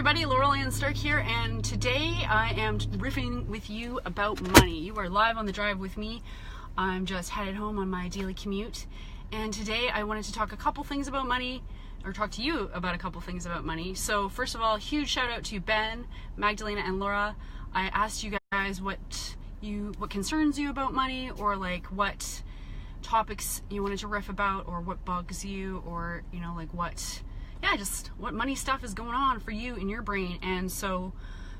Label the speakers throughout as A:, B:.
A: everybody, Laurel and Stark here, and today I am riffing with you about money. You are live on the drive with me. I'm just headed home on my daily commute, and today I wanted to talk a couple things about money, or talk to you about a couple things about money. So first of all, huge shout out to Ben, Magdalena, and Laura. I asked you guys what concerns you about money, or like what topics you wanted to riff about, or what bugs you, or like what money stuff is going on for you in your brain. And so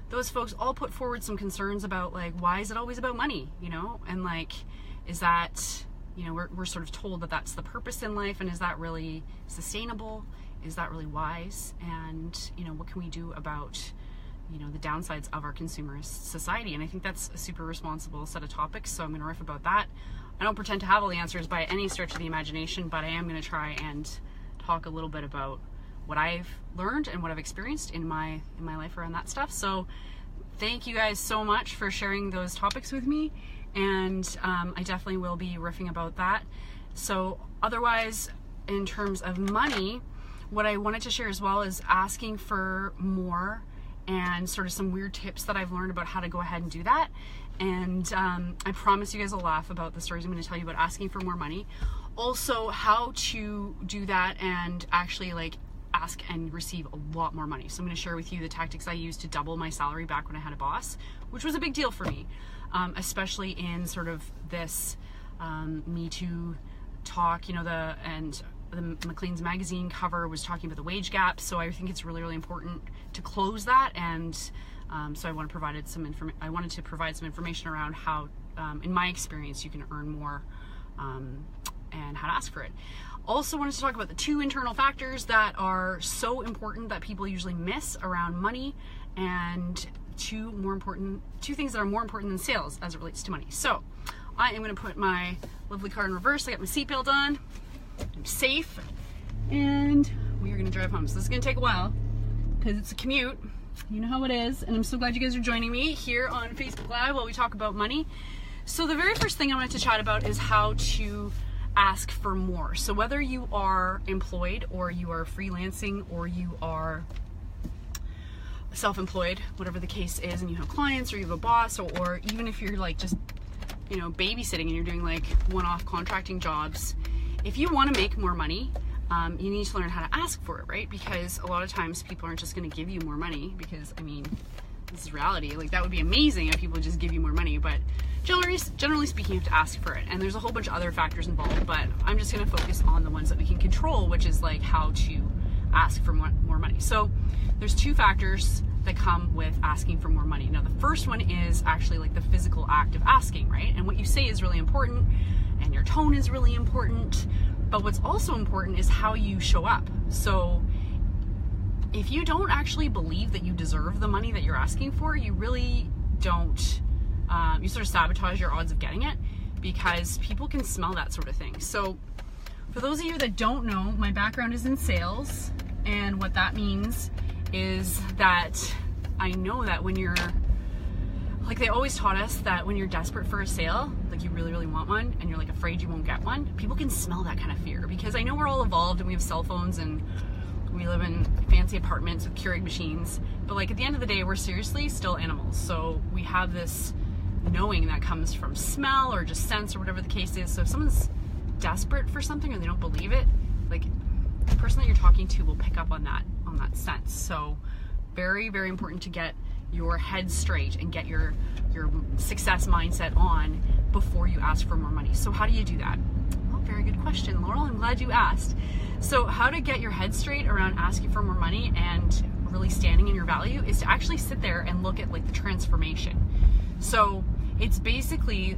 A: those folks all put forward some concerns about like, why is it always about money, and like, is that, we're sort of told that that's the purpose in life, and is that really sustainable? Is that really wise? And what can we do about the downsides of our consumerist society? And I think that's a super responsible set of topics, so I'm going to riff about that. I don't pretend to have all the answers by any stretch of the imagination, but I am going to try and talk a little bit about what I've learned and what I've experienced in my life around that stuff. So thank you guys so much for sharing those topics with me, and I definitely will be riffing about that. So otherwise, in terms of money, what I wanted to share as well is asking for more, and sort of some weird tips that I've learned about how to go ahead and do that. And I promise you guys will laugh about the stories I'm going to tell you about asking for more money. Also, how to do that and actually like ask and receive a lot more money. So I'm going to share with you the tactics I used to double my salary back when I had a boss, which was a big deal for me, especially in sort of this Me Too talk. The Maclean's magazine cover was talking about the wage gap, so I think it's really, really important to close that. And so I wanted to provide some information around how, in my experience, you can earn more and how to ask for it. Also wanted to talk about the two internal factors that are so important that people usually miss around money, and two things that are more important than sales as it relates to money. So I am going to put my lovely car in reverse. I got my seatbelt on. I'm safe, and we are going to drive home. So this is going to take a while because it's a commute. You know how it is, and I'm so glad you guys are joining me here on Facebook Live while we talk about money. So the very first thing I wanted to chat about is how to ask for more. So whether you are employed, or you are freelancing, or you are self-employed, whatever the case is, and you have clients, or you have a boss, or even if you're like just babysitting and you're doing like one-off contracting jobs, if you want to make more money, you need to learn how to ask for it, right? Because a lot of times people aren't just going to give you more money, because this is reality. Like, that would be amazing if people just give you more money, but generally speaking, you have to ask for it. And there's a whole bunch of other factors involved, but I'm just going to focus on the ones that we can control, which is like how to ask for more money. So there's two factors that come with asking for more money. Now, the first one is actually like the physical act of asking, right? And what you say is really important, and your tone is really important, but what's also important is how you show up. So if you don't actually believe that you deserve the money that you're asking for, you really don't, you sort of sabotage your odds of getting it, because people can smell that sort of thing. So for those of you that don't know, my background is in sales, and what that means is that I know that when you're, like, they always taught us that when you're desperate for a sale, like you really, really want one, and you're like afraid you won't get one, people can smell that kind of fear. Because I know we're all evolved and we have cell phones and we live in fancy apartments with Keurig machines, but like at the end of the day, we're seriously still animals. So we have this knowing that comes from smell or just sense, or whatever the case is. So if someone's desperate for something or they don't believe it, like the person that you're talking to will pick up on that sense. So very, very important to get your head straight and get your success mindset on before you ask for more money. So how do you do that? Well, very good question, Laurel. I'm glad you asked. So how to get your head straight around asking for more money and really standing in your value is to actually sit there and look at like the transformation. So it's basically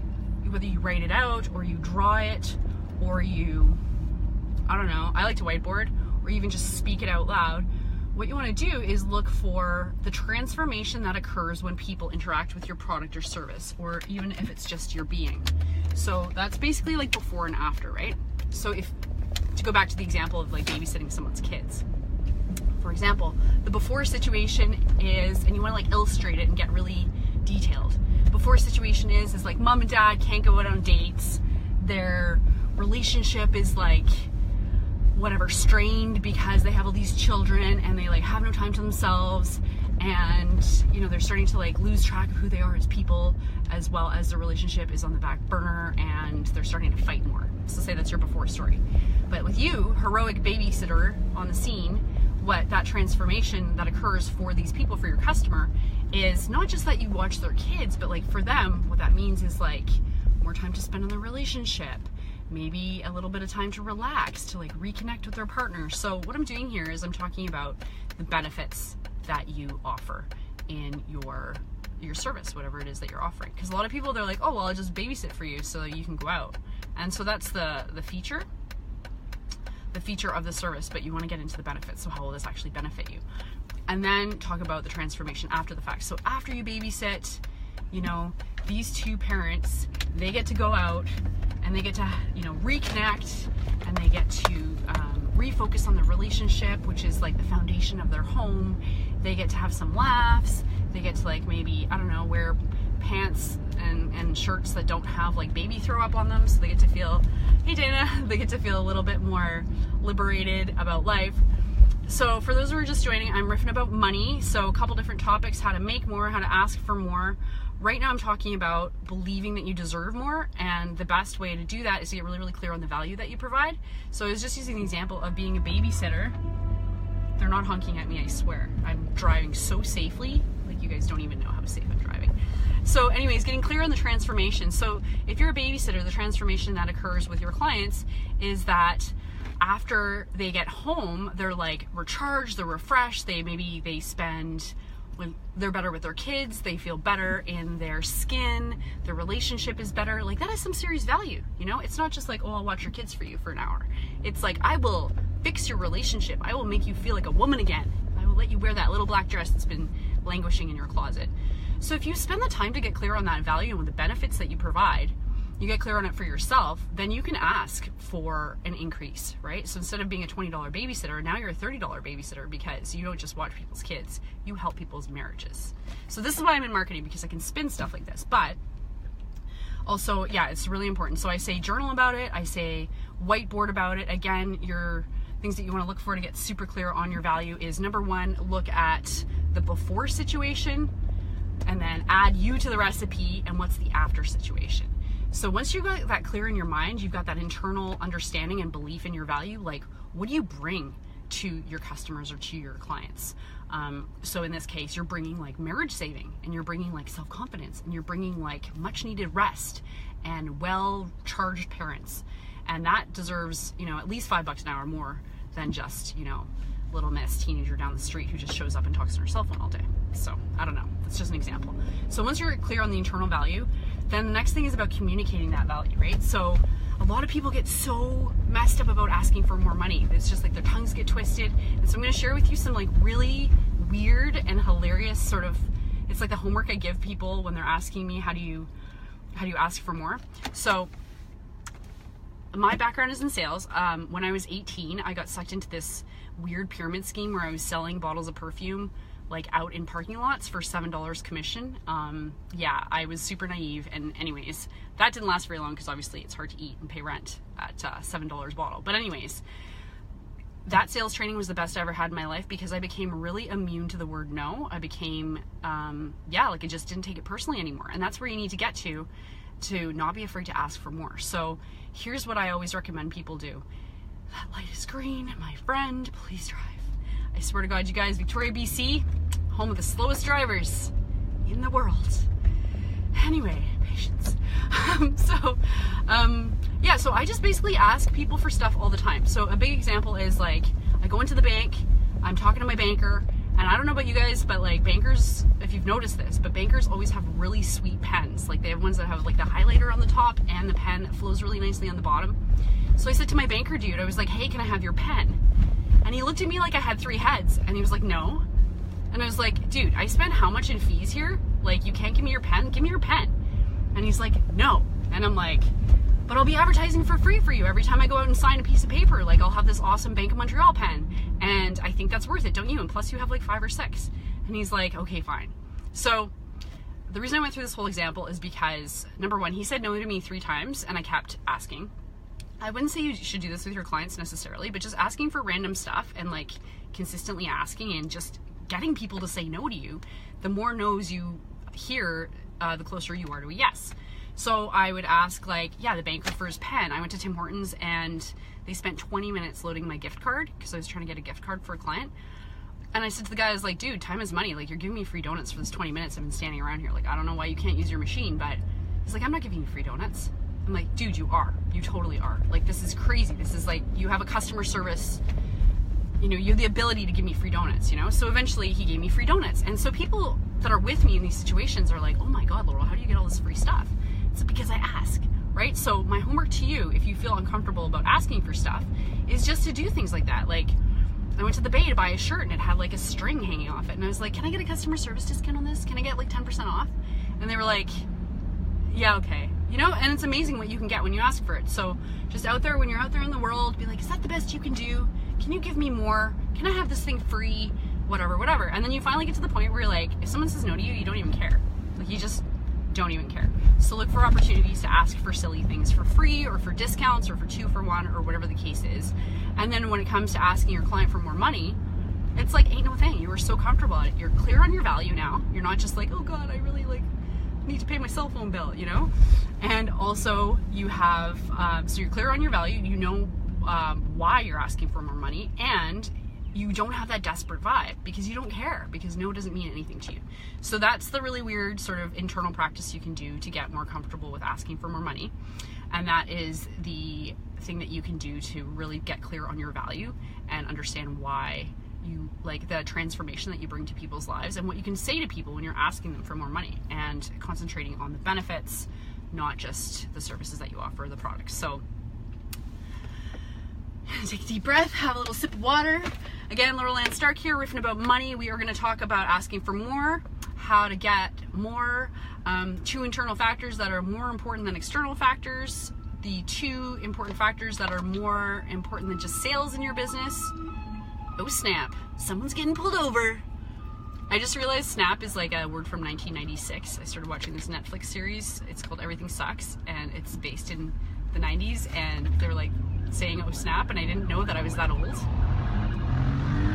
A: whether you write it out, or you draw it, or you, I don't know, I like to whiteboard, or even just speak it out loud. What you want to do is look for the transformation that occurs when people interact with your product or service, or even if it's just your being. So that's basically like before and after, right? So to go back to the example of like babysitting someone's kids, for example, the before situation is, and you want to like illustrate it and get really detailed. Before situation is like mom and dad can't go out on dates. Their relationship is like whatever, strained because they have all these children and they like have no time to themselves, and they're starting to like lose track of who they are as people, as well as the relationship is on the back burner and they're starting to fight more. So say that's your before story. But with you, heroic babysitter on the scene, what that transformation that occurs for these people, for your customer, is not just that you watch their kids, but like for them, what that means is like more time to spend on their relationship, maybe a little bit of time to relax, to like reconnect with their partner. So what I'm doing here is I'm talking about the benefits that you offer in your service, whatever it is that you're offering. Because a lot of people, they're like, oh, well, I'll just babysit for you so you can go out. And so that's the feature of the service, but you want to get into the benefits. So how will this actually benefit you? And then talk about the transformation after the fact. So after you babysit, these two parents, they get to go out and they get to, reconnect, and they get to refocus on the relationship, which is like the foundation of their home. They get to have some laughs. They get to like maybe, I don't know, wear pants and shirts that don't have like baby throw up on them. So they get to feel, hey Dana, they get to feel a little bit more liberated about life. So for those who are just joining, I'm riffing about money. So a couple different topics: how to make more, how to ask for more. Right now I'm talking about believing that you deserve more, and the best way to do that is to get really, really clear on the value that you provide. So I was just using the example of being a babysitter. They're not honking at me, I swear. I'm driving so safely, like you guys don't even know how safe I'm driving. So anyways, getting clear on the transformation. So if you're a babysitter, the transformation that occurs with your clients is that after they get home, they're like recharged, they're refreshed, they spend, when they're better with their kids, they feel better in their skin, their relationship is better. Like that has some serious value, It's not just like, oh, I'll watch your kids for you for an hour. It's like, I will fix your relationship. I will make you feel like a woman again. I will let you wear that little black dress that's been languishing in your closet. So if you spend the time to get clear on that value and the benefits that you provide, you get clear on it for yourself, then you can ask for an increase, right? So instead of being a $20 babysitter, now you're a $30 babysitter, because you don't just watch people's kids, you help people's marriages. So this is why I'm in marketing, because I can spin stuff like this. But also, yeah, it's really important. So I say journal about it, I say whiteboard about it. Again, your things that you want to look for to get super clear on your value is, number one, look at the before situation, and then add you to the recipe and what's the after situation. So once you got that clear in your mind, you've got that internal understanding and belief in your value, like what do you bring to your customers or to your clients? So in this case, you're bringing like marriage saving, and you're bringing like self-confidence, and you're bringing like much needed rest and well-charged parents. And that deserves, at least $5 an hour more than just, little miss teenager down the street who just shows up and talks on her cell phone all day. So I don't know, that's just an example. So once you're clear on the internal value, then the next thing is about communicating that value, right? So a lot of people get so messed up about asking for more money. It's just like their tongues get twisted. And so I'm going to share with you some like really weird and hilarious sort of, it's like the homework I give people when they're asking me, how do you ask for more? So my background is in sales. When I was 18, I got sucked into this weird pyramid scheme where I was selling bottles of perfume like out in parking lots for $7 commission. Yeah, I was super naive. And anyways, that didn't last very long, because obviously it's hard to eat and pay rent at $7 a bottle. But anyways, that sales training was the best I ever had in my life, because I became really immune to the word no. I became, like I just didn't take it personally anymore. And that's where you need to get to not be afraid to ask for more. So here's what I always recommend people do. That light is green, my friend, please drive. I swear to God, you guys, Victoria, BC, home of the slowest drivers in the world. Anyway, patience. So I just basically ask people for stuff all the time. So a big example is like, I go into the bank, I'm talking to my banker, and I don't know about you guys, but like bankers, if you've noticed this, but bankers always have really sweet pens. Like they have ones that have like the highlighter on the top and the pen that flows really nicely on the bottom. So I said to my banker dude, I was like, hey, can I have your pen? And he looked at me like I had 3 heads, and he was like, no. And I was like, dude, I spend how much in fees here? Like, you can't give me your pen? Give me your pen. And he's like, no. And I'm like, but I'll be advertising for free for you every time I go out and sign a piece of paper. Like, I'll have this awesome Bank of Montreal pen, and I think that's worth it, don't you? And plus you have like 5 or 6. And he's like, okay, fine. So the reason I went through this whole example is because, number one, he said no to me 3 times, and I kept asking. I wouldn't say you should do this with your clients necessarily, but just asking for random stuff and like consistently asking and just getting people to say no to you, the more no's you hear, the closer you are to a yes. So I would ask, like, yeah, the bank refers pen. I went to Tim Hortons and they spent 20 minutes loading my gift card because I was trying to get a gift card for a client. And I said to the guy, I was like, dude, time is money. Like, you're giving me free donuts for this 20 minutes I've been standing around here. Like, I don't know why you can't use your machine, but he's like, I'm not giving you free donuts. I'm like, dude, you are. You totally are. Like, this is crazy. This is like, you have a customer service, you know, you have the ability to give me free donuts, you know? So eventually he gave me free donuts. And so people that are with me in these situations are like, oh my God, Laurel, how do you get all this free stuff? It's because I ask, right? So my homework to you, if you feel uncomfortable about asking for stuff, is just to do things like that. Like, I went to the Bay to buy a shirt and it had like a string hanging off it. And I was like, can I get a customer service discount on this? Can I get like 10% off? And they were like, yeah, okay. You know, and it's amazing what you can get when you ask for it. So just out there, when you're out there in the world, be like, is that the best you can do? Can you give me more? Can I have this thing free? Whatever, whatever. And then you finally get to the point where you're like, if someone says no to you, you don't even care. Like, you just don't even care. So look for opportunities to ask for silly things for free or for discounts or for 2 for 1 or whatever the case is. And then when it comes to asking your client for more money, it's like, ain't no thing. You were so comfortable at it. You're clear on your value now. You're not just like, oh God, I really like need to pay my cell phone bill, you know? And also you have, so you're clear on your value, you know why you're asking for more money, and you don't have that desperate vibe because you don't care, because no doesn't mean anything to you. So that's the really weird sort of internal practice you can do to get more comfortable with asking for more money. And that is the thing that you can do to really get clear on your value and understand why you like the transformation that you bring to people's lives and what you can say to people when you're asking them for more money, and concentrating on the benefits, not just the services that you offer, the products. So take a deep breath, have a little sip of water. Again, Laurel Ann Stark here, riffing about money. We are going to talk about asking for more, how to get more, 2 internal factors that are more important than external factors, the 2 important factors that are more important than just sales in your business. Oh snap, someone's getting pulled over. I just realized snap is like a word from 1996. I started watching this Netflix series. It's called Everything Sucks, and it's based in the 90s, and they're like saying oh snap, and I didn't know that I was that old.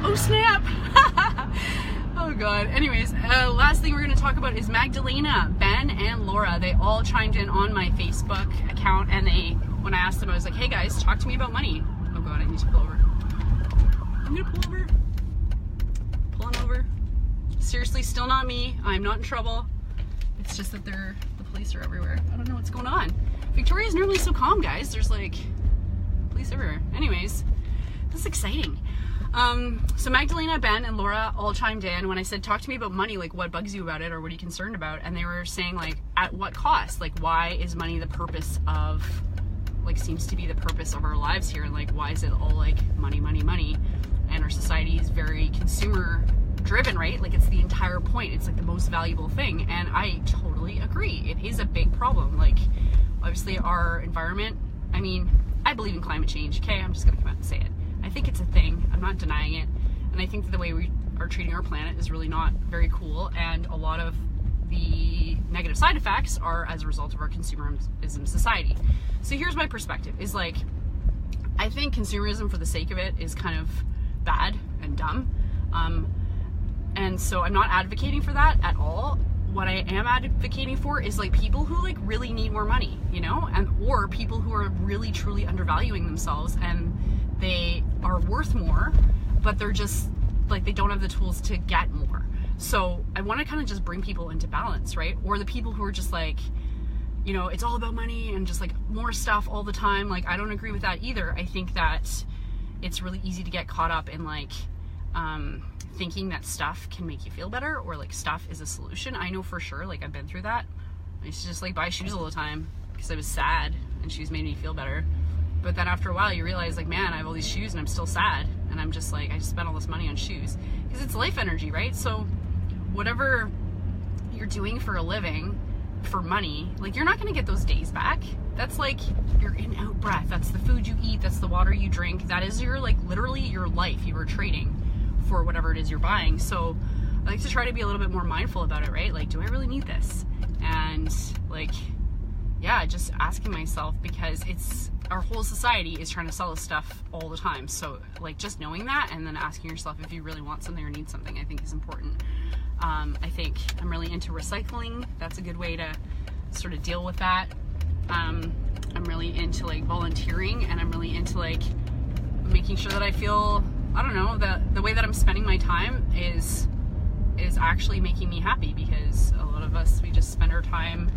A: Oh snap. Oh God. Anyways, last thing we're going to talk about is Magdalena, Ben, and Laura. They all chimed in on my Facebook account, and when I asked them, I was like, hey guys, talk to me about money. Oh God, I need to pull over. I'm gonna pull over. Pulling over. Seriously, still not me. I'm not in trouble. It's just that the police are everywhere. I don't know what's going on. Victoria's normally so calm, guys. There's like police everywhere. Anyways, this is exciting. So Magdalena, Ben, and Laura all chimed in when I said, talk to me about money, like what bugs you about it or what are you concerned about? And they were saying, like, at what cost? Like, why is money the purpose of, like, seems to be the purpose of our lives here? And like, why is it all like money, money, money? And our society is very consumer driven, right? Like, it's the entire point. It's like the most valuable thing. And I totally agree. It is a big problem. Like, obviously our environment, I mean, I believe in climate change. Okay, I'm just gonna come out and say it. I think it's a thing. I'm not denying it. And I think that the way we are treating our planet is really not very cool. And a lot of the negative side effects are as a result of our consumerism society. So here's my perspective, is like, I think consumerism for the sake of it is kind of bad and dumb. And so I'm not advocating for that at all. What I am advocating for is like people who like really need more money, you know, and or people who are really truly undervaluing themselves and they are worth more, but they're just like, they don't have the tools to get more. So I want to kind of just bring people into balance, right? Or the people who are just like, you know, it's all about money and just like more stuff all the time. Like, I don't agree with that either. I think that it's really easy to get caught up in like thinking that stuff can make you feel better, or like stuff is a solution. I know for sure, like I've been through that. I used to just like buy shoes all the time because I was sad and shoes made me feel better. But then after a while you realize like, man, I have all these shoes and I'm still sad, and I'm just like, I just spent all this money on shoes because it's life energy, right? So whatever you're doing for a living for money, like you're not going to get those days back. That's like your in-out breath. That's the food you eat. That's the water you drink. That is your, like, literally your life. You are trading for whatever it is you're buying. So I like to try to be a little bit more mindful about it, right? Like, do I really need this? And like, yeah, just asking myself, because it's our whole society is trying to sell us stuff all the time. So like just knowing that and then asking yourself if you really want something or need something, I think is important. I think I'm really into recycling. That's a good way to sort of deal with that. I'm really into like volunteering, and I'm really into like making sure that I feel, I don't know, the way that I'm spending my time is actually making me happy, because a lot of us, we just spend our time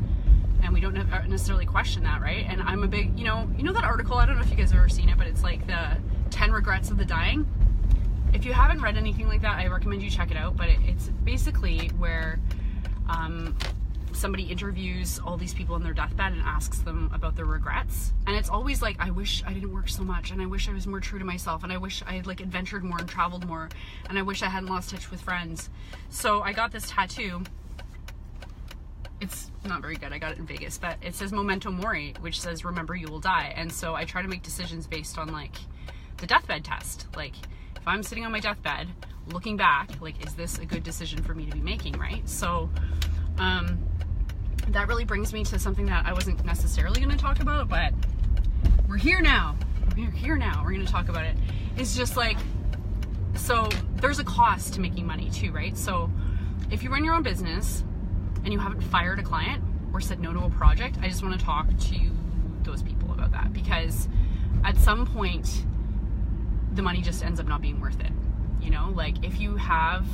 A: and we don't necessarily question that, right? And I'm a big, you know that article, I don't know if you guys have ever seen it, but it's like the 10 regrets of the dying. If you haven't read anything like that, I recommend you check it out. But it's basically where somebody interviews all these people in their deathbed and asks them about their regrets. And it's always like, I wish I didn't work so much, and I wish I was more true to myself, and I wish I had like adventured more and traveled more, and I wish I hadn't lost touch with friends. So I got this tattoo. It's not very good. I got it in Vegas, but it says Memento Mori, which says remember you will die. And so I try to make decisions based on like the deathbed test. Like if I'm sitting on my deathbed looking back, like, is this a good decision for me to be making, right? So that really brings me to something that I wasn't necessarily going to talk about, but we're here now. We're going to talk about it. It's just like, so there's a cost to making money too, right? So if you run your own business and you haven't fired a client or said no to a project, I just want to talk to those people about that, because at some point the money just ends up not being worth it. You know, like if you have,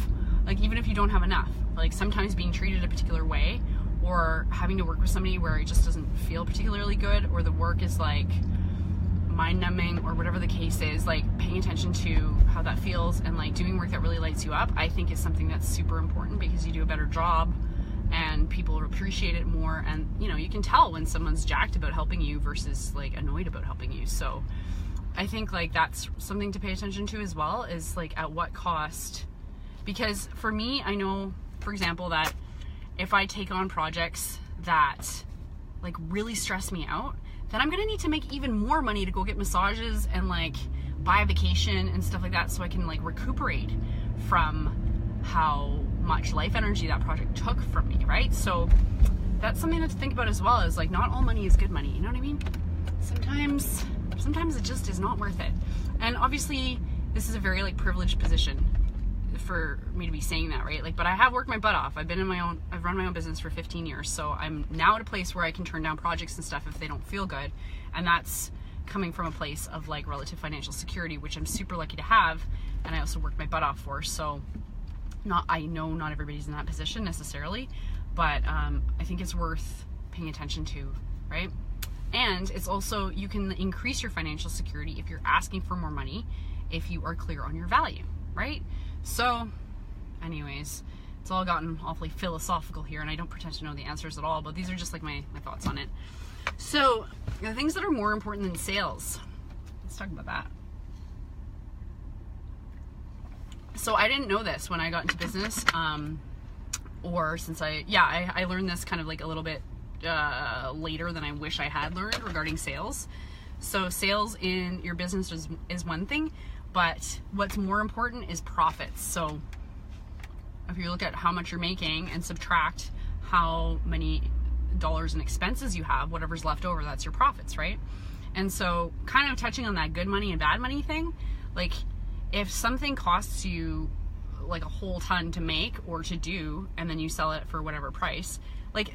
A: like even if you don't have enough, like sometimes being treated a particular way, or having to work with somebody where it just doesn't feel particularly good, or the work is like mind-numbing, or whatever the case is, like paying attention to how that feels and like doing work that really lights you up, I think is something that's super important, because you do a better job and people appreciate it more. And you know, you can tell when someone's jacked about helping you versus like annoyed about helping you. So I think like that's something to pay attention to as well, is like at what cost. Because for me, I know, for example, that if I take on projects that like really stress me out, then I'm gonna need to make even more money to go get massages and like buy a vacation and stuff like that, so I can like recuperate from how much life energy that project took from me, right? So that's something to think about as well, is like not all money is good money, you know what I mean? Sometimes it just is not worth it. And obviously this is a very like privileged position for me to be saying that, right? Like, but I have worked my butt off. I've run my own business for 15 years. So I'm now at a place where I can turn down projects and stuff if they don't feel good. And that's coming from a place of like relative financial security, which I'm super lucky to have. And I also worked my butt off for. So I know not everybody's in that position necessarily, but I think it's worth paying attention to, right? And it's also, you can increase your financial security if you're asking for more money, if you are clear on your value, right? So anyways, it's all gotten awfully philosophical here, and I don't pretend to know the answers at all, but these are just like my thoughts on it. So the things that are more important than sales, let's talk about that. So I didn't know this when I got into business, or since I learned this kind of like a little bit later than I wish I had learned regarding sales. So sales in your business is one thing, but what's more important is profits. So if you look at how much you're making and subtract how many dollars in expenses you have, whatever's left over, that's your profits, right? And so kind of touching on that good money and bad money thing, like if something costs you like a whole ton to make or to do, and then you sell it for whatever price, like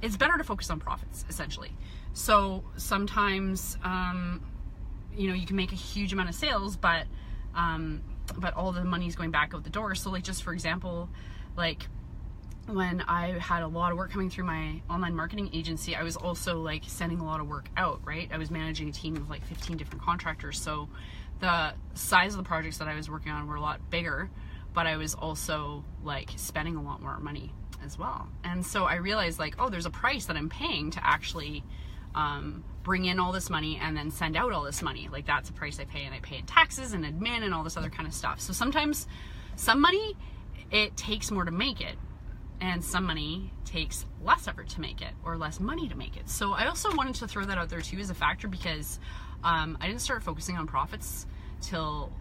A: it's better to focus on profits, essentially. So sometimes, you know, you can make a huge amount of sales, but all the money's going back out the door. So like, just for example, like when I had a lot of work coming through my online marketing agency, I was also like sending a lot of work out, right? I was managing a team of like 15 different contractors. So the size of the projects that I was working on were a lot bigger, but I was also like spending a lot more money as well. And so I realized like, oh, there's a price that I'm paying to actually bring in all this money and then send out all this money. Like that's a price I pay, and I pay in taxes and admin and all this other kind of stuff. So sometimes some money, it takes more to make it, and some money takes less effort to make it, or less money to make it. So I also wanted to throw that out there too as a factor, because I didn't start focusing on profits till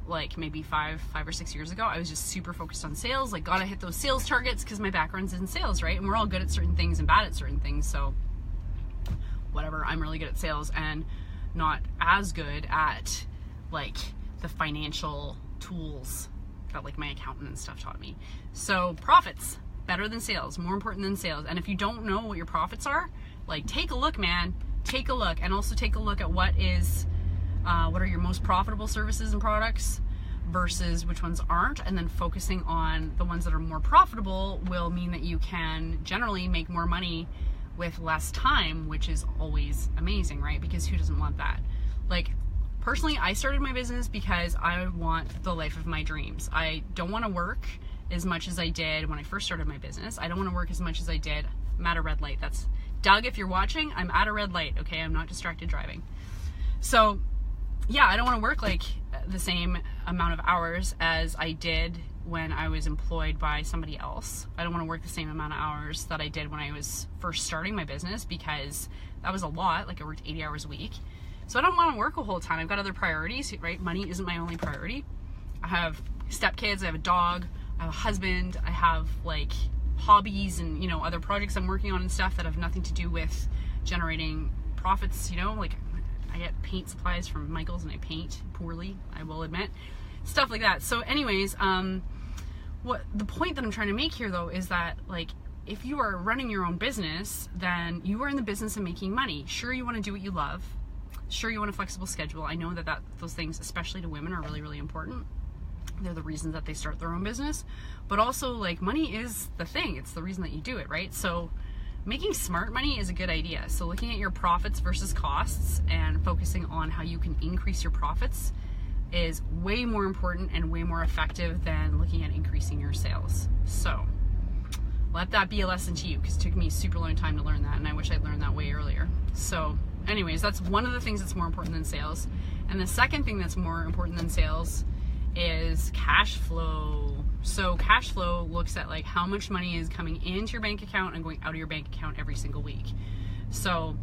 A: like maybe five or 6 years ago. I was just super focused on sales, like gotta hit those sales targets because my background's in sales, right? And we're all good at certain things and bad at certain things. So whatever, I'm really good at sales. And not as good at like the financial tools that like my accountant and stuff taught me. So profits, better than sales, more important than sales. And if you don't know what your profits are, like take a look, man, take a look. And also take a look at what are your most profitable services and products versus which ones aren't, and then focusing on the ones that are more profitable will mean that you can generally make more money with less time, which is always amazing, right? Because who doesn't want that? Like, personally, I started my business because I want the life of my dreams. I don't want to work as much as I did when I first started my business. I don't want to work as much as I did. I'm at a red light. That's Doug, if you're watching, I'm at a red light, okay? I'm not distracted driving. So yeah, I don't want to work like the same amount of hours as I did when I was employed by somebody else. I don't want to work the same amount of hours that I did when I was first starting my business, because that was a lot. Like, I worked 80 hours a week. So I don't want to work a whole ton. I've got other priorities, right? Money isn't my only priority. I have stepkids, I have a dog, I have a husband, I have like hobbies and, you know, other projects I'm working on and stuff that have nothing to do with generating profits, you know, like I get paint supplies from Michael's and I paint poorly, I will admit, stuff like that. So anyways, what the point that I'm trying to make here though is that, like, if you are running your own business, then you are in the business of making money. Sure, you want to do what you love. Sure, you want a flexible schedule. I know that those things, especially to women, are really, really important. They're the reasons that they start their own business. But also, like, money is the thing. It's the reason that you do it, right? So making smart money is a good idea. So looking at your profits versus costs and focusing on how you can increase your profits is way more important and way more effective than looking at increasing your sales. So let that be a lesson to you, because it took me a super long time to learn that, and I wish I'd learned that way earlier. So anyways, that's one of the things that's more important than sales. And the second thing that's more important than sales is cash flow. So cash flow looks at like how much money is coming into your bank account and going out of your bank account every single week. So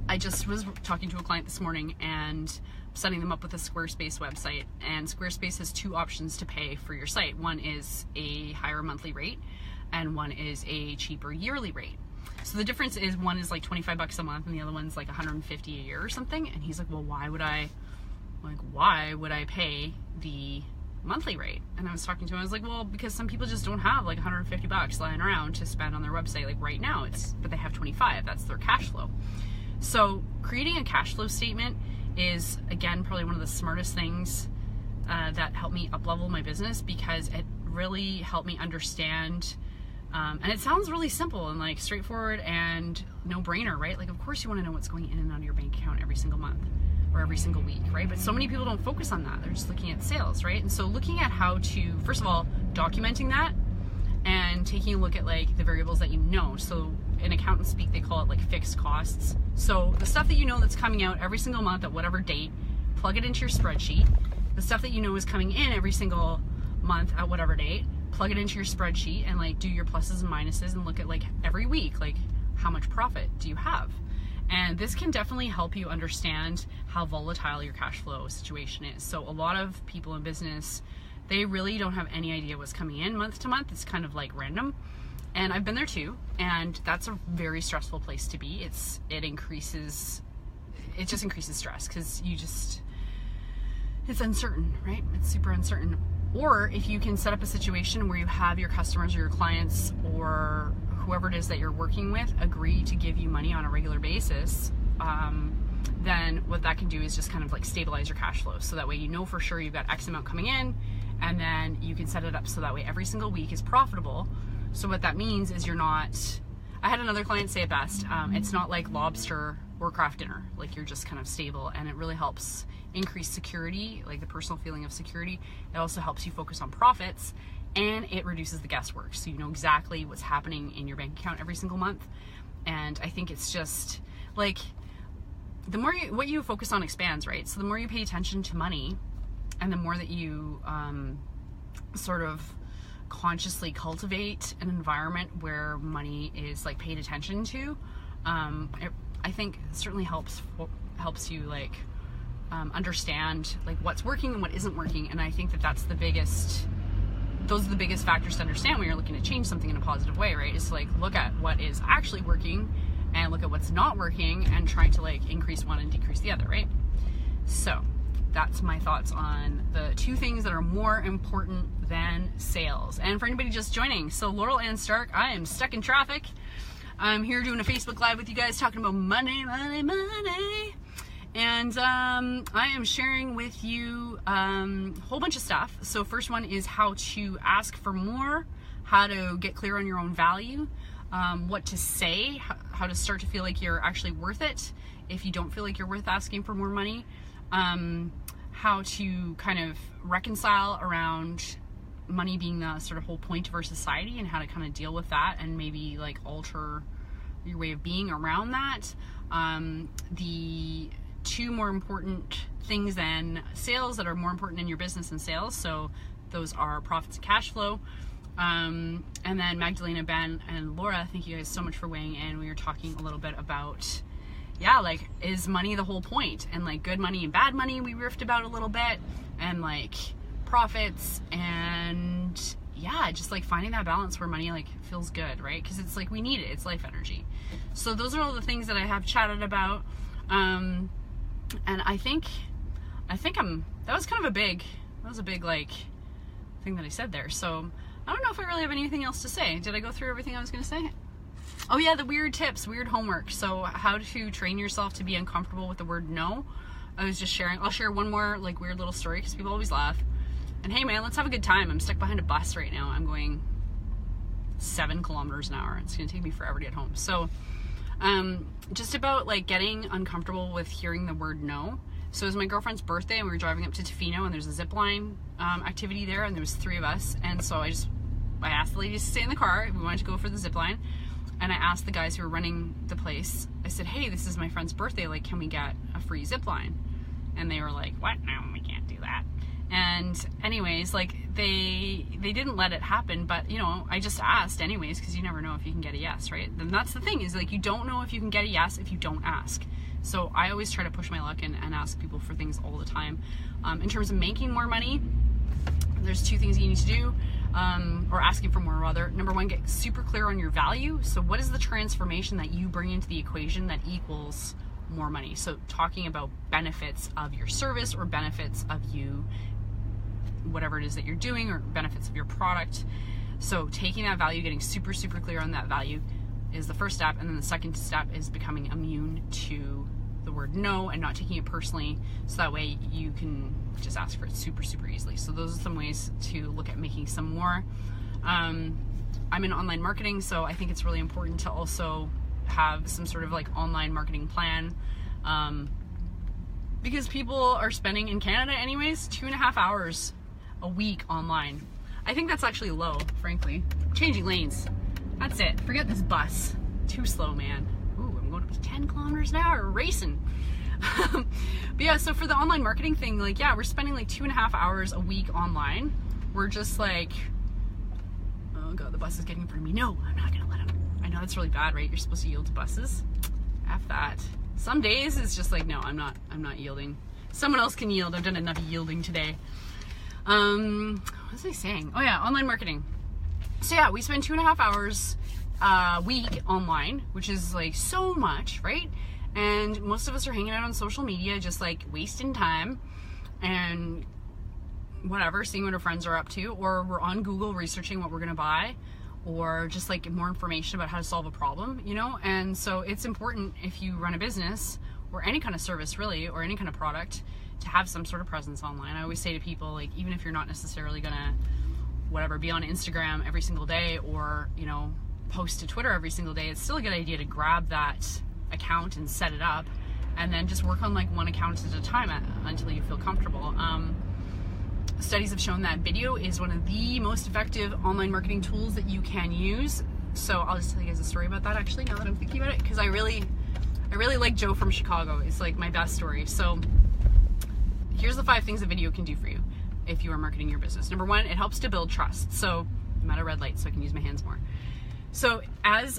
A: I just was talking to a client this morning and setting them up with a Squarespace website, and Squarespace has two options to pay for your site. One is a higher monthly rate and one is a cheaper yearly rate. So the difference is one is like $25 a month and the other one's like $150 a year or something. And he's like, well, why would I pay the monthly rate? And I was talking to him, I was like, well, because some people just don't have like $150 lying around to spend on their website like right now. But they have 25, that's their cash flow. So creating a cash flow statement is, again, probably one of the smartest things that helped me up level my business, because it really helped me understand, and it sounds really simple and like straightforward and no brainer, right? Like, of course you want to know what's going in and out of your bank account every single month or every single week, right? But so many people don't focus on that. They're just looking at sales, right? And so looking at how to, first of all, documenting that and taking a look at like the variables that you know. So in accountant speak, they call it like fixed costs. So the stuff that you know that's coming out every single month at whatever date, plug it into your spreadsheet. The stuff that you know is coming in every single month at whatever date, plug it into your spreadsheet and like do your pluses and minuses and look at like every week, like how much profit do you have? And this can definitely help you understand how volatile your cash flow situation is. So a lot of people in business, they really don't have any idea what's coming in month to month. It's kind of like random. And I've been there too. And that's a very stressful place to be. It just increases stress, because it's uncertain, right? It's super uncertain. Or if you can set up a situation where you have your customers or your clients or whoever it is that you're working with agree to give you money on a regular basis, then what that can do is just kind of like stabilize your cash flow. So that way you know for sure you've got X amount coming in, and then you can set it up so that way every single week is profitable. So what that means is I had another client say it best, it's not like lobster or craft dinner, like you're just kind of stable, and it really helps increase security, like the personal feeling of security. It also helps you focus on profits, and it reduces the guesswork, so you know exactly what's happening in your bank account every single month. And I think it's just like the more what you focus on expands, right? So the more you pay attention to money, and the more that you sort of consciously cultivate an environment where money is like paid attention to, I think certainly helps you like understand like what's working and what isn't working. And I think those are the biggest factors to understand when you're looking to change something in a positive way, right? Is to like look at what is actually working and look at what's not working and trying to like increase one and decrease the other, right? So that's my thoughts on the two things that are more important than sales. And for anybody just joining, so Laurel and Stark, I am stuck in traffic. I'm here doing a Facebook Live with you guys talking about money. And I am sharing with you a whole bunch of stuff. So first one is how to ask for more, how to get clear on your own value, what to say, how to start to feel like you're actually worth it if you don't feel like you're worth asking for more money, how to kind of reconcile around money being the sort of whole point of our society and how to kind of deal with that and maybe like alter your way of being around that. The two more important things than sales that are more important in your business than sales, so those are profits and cash flow. And then Magdalena, Ben, and Laura, thank you guys so much for weighing in. We were talking a little bit about, like, is money the whole point? And like good money and bad money we riffed about a little bit, and like profits, and just like finding that balance where money like feels good, right? Because it's like we need it, it's life energy. So those are all the things that I have chatted about. And I think that was kind of a big like thing that I said there. So I don't know if I really have anything else to say. Did I go through everything I was going to say? Oh yeah, the weird tips, weird homework. So how to train yourself to be uncomfortable with the word no. I was just sharing. I'll share one more like weird little story because people always laugh. And hey man, let's have a good time. I'm stuck behind a bus right now. I'm going 7 kilometers an hour. It's going to take me forever to get home. So just about like getting uncomfortable with hearing the word no. So it was my girlfriend's birthday and we were driving up to Tofino and there's a zip line activity there, and there was 3 of us. And so I asked the ladies to stay in the car. We wanted to go for the zip line. And I asked the guys who were running the place, I said, hey, this is my friend's birthday. Like, can we get a free zip line? And they were like, what? No, we can't do that. And anyways, like they didn't let it happen, but you know, I just asked anyways, because you never know if you can get a yes, right? And that's the thing, is like you don't know if you can get a yes if you don't ask. So I always try to push my luck and ask people for things all the time. In terms of making more money, there's 2 things you need to do, or asking for more rather. Number 1, get super clear on your value. So what is the transformation that you bring into the equation that equals more money? So talking about benefits of your service or benefits of you, whatever it is that you're doing, or benefits of your product. So taking that value, getting super, super clear on that value is the first step. And then the second step is becoming immune to the word no and not taking it personally. So that way you can just ask for it super, super easily. So those are some ways to look at making some more. I'm in online marketing, so I think it's really important to also have some sort of like online marketing plan. Because people are spending in Canada anyways 2.5 hours a week online. I think that's actually low, frankly. Changing lanes. That's it. Forget this bus. Too slow, man. Ooh, I'm going up to 10 kilometers an hour, racing. But yeah, so for the online marketing thing, like, yeah, we're spending like 2.5 hours a week online. We're just like, oh God, the bus is getting in front of me. No, I'm not gonna let him. I know that's really bad, right? You're supposed to yield to buses. F that. Some days it's just like, no, I'm not yielding. Someone else can yield. I've done enough yielding today. What was I saying? Oh yeah, online marketing. So yeah, we spend 2.5 hours a week online, which is like so much, right? And most of us are hanging out on social media, just like wasting time and whatever, seeing what our friends are up to, or we're on Google researching what we're gonna buy, or just like more information about how to solve a problem, you know? And so it's important, if you run a business or any kind of service really, or any kind of product, to have some sort of presence online. I always say to people, like, even if you're not necessarily gonna be on Instagram every single day, or, you know, post to Twitter every single day, it's still a good idea to grab that account and set it up, and then just work on like one account at a time until you feel comfortable. Studies have shown that video is one of the most effective online marketing tools that you can use. So I'll just tell you guys a story about that, actually, now that I'm thinking about it, because I really like Joe from Chicago. It's like my best story. So here's the 5 things a video can do for you if you are marketing your business. Number 1, it helps to build trust. So I'm at a red light, so I can use my hands more. So as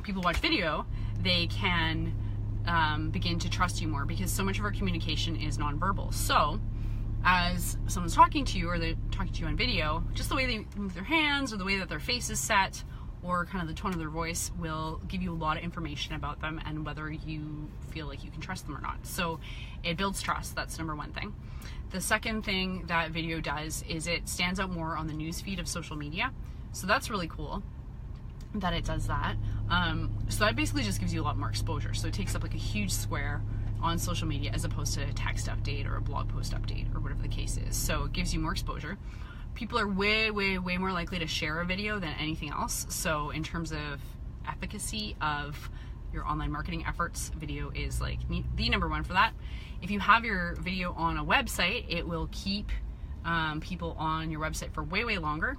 A: people watch video, they can begin to trust you more, because so much of our communication is nonverbal. So as someone's talking to you, or they're talking to you on video, just the way they move their hands, or the way that their face is set, or kind of the tone of their voice will give you a lot of information about them and whether you feel like you can trust them or not. So it builds trust. That's number one thing. The second thing that video does is it stands out more on the news feed of social media. So that's really cool that it does that. So that basically just gives you a lot more exposure. So it takes up like a huge square on social media as opposed to a text update or a blog post update or whatever the case is. So it gives you more exposure. People are way more likely to share a video than anything else. So in terms of efficacy of your online marketing efforts, video is like the number one for that. If you have your video on a website, it will keep people on your website for way longer,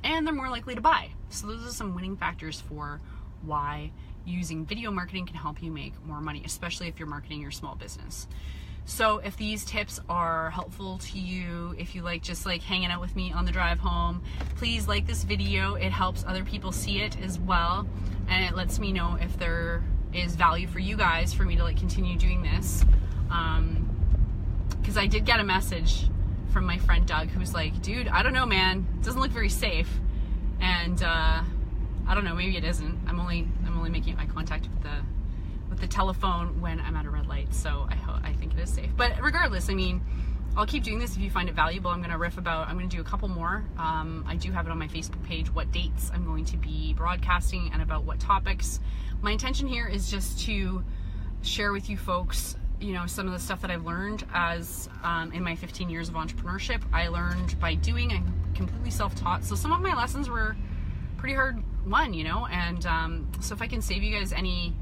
A: and they're more likely to buy. So those are some winning factors for why using video marketing can help you make more money, especially if you're marketing your small business. So if these tips are helpful to you, if you like just like hanging out with me on the drive home, please like this video. It helps other people see it as well, and it lets me know if there is value for you guys for me to like continue doing this. Because I did get a message from my friend Doug who's like, dude, I don't know, man, it doesn't look very safe. And I don't know, maybe it isn't. I'm only making eye contact with the telephone when I'm at a red light, so I think it is safe. But regardless, I mean, I'll keep doing this if you find it valuable. I'm gonna do a couple more. I do have it on my Facebook page, what dates I'm going to be broadcasting and about what topics. My intention here is just to share with you folks, you know, some of the stuff that I've learned as in my 15 years of entrepreneurship. I learned by doing. I'm completely self-taught, so some of my lessons were pretty hard won, you know, and so if I can save you guys any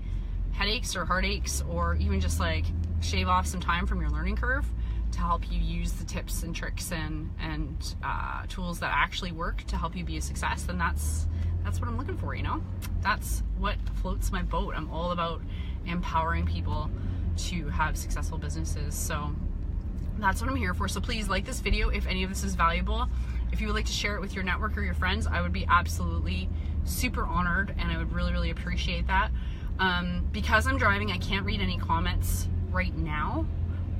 A: headaches or heartaches, or even just like shave off some time from your learning curve to help you use the tips and tricks and tools that actually work to help you be a success, then that's what I'm looking for, you know. That's what floats my boat. I'm all about empowering people to have successful businesses, so that's what I'm here for. So please like this video if any of this is valuable. If you would like to share it with your network or your friends, I would be absolutely super honored, and I would really appreciate that. Because I'm driving, I can't read any comments right now,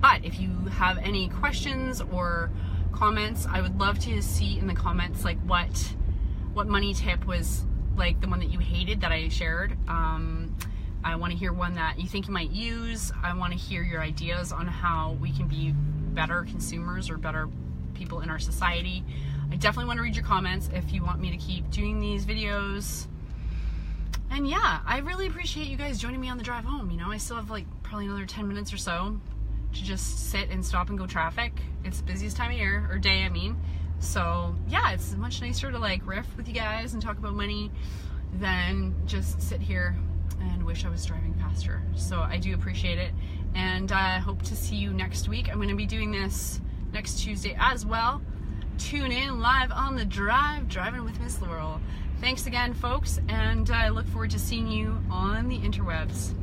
A: but if you have any questions or comments, I would love to see in the comments like what money tip was like the one that you hated that I shared. I want to hear one that you think you might use. I want to hear your ideas on how we can be better consumers or better people in our society. I definitely want to read your comments if you want me to keep doing these videos. And yeah, I really appreciate you guys joining me on the drive home. You know, I still have like probably another 10 minutes or so to just sit and stop and go traffic. It's the busiest time of year, or day, I mean. So yeah, it's much nicer to like riff with you guys and talk about money than just sit here and wish I was driving faster. So I do appreciate it, and I hope to see you next week. I'm going to be doing this next Tuesday as well. Tune in live on the drive, driving with Miss Laurel. Thanks again, folks, and I look forward to seeing you on the interwebs.